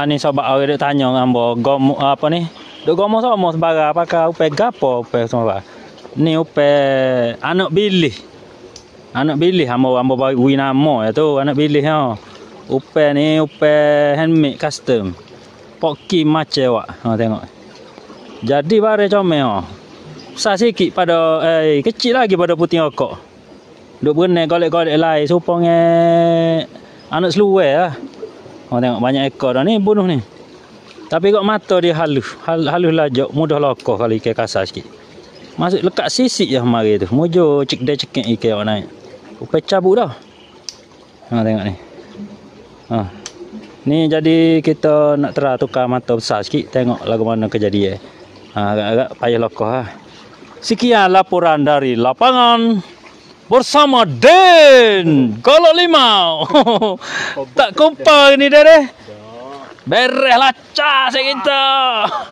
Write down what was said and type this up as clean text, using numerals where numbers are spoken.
Ni sobat orang duk tanya ngambo gomo apa ni? Duk gomo sama sebarang pakai upe gapo upe sama. Ni upe anak bilih. Anak bilih ambo bagi nama ya tu anak bilih ha. Upe ni upe handmade custom. Poki macam wak. Ha tengok. Jadi bare comel ha. Besar sikit pada kecil lagi pada putih okok. Duk berenang golek-golek lai supaya anak seluar lah. Tengok banyak ekor dah ni bunuh ni. Tapi kok mata dia halus lajak, mudah lokoh kalau ikan kasar sikit. Masuk lekat sisik je mari tu. Mojo cekdek ikan awak naik. Upaya cabut dah. Tengok ni. Ni jadi kita nak tukar mata besar sikit tengok lagu mana kejadian. Agak-agak payah lokoh lah. Sekian laporan dari lapangan bersama Den Golok Limau. Tak kompak ni deh. Beres lacak saya kita.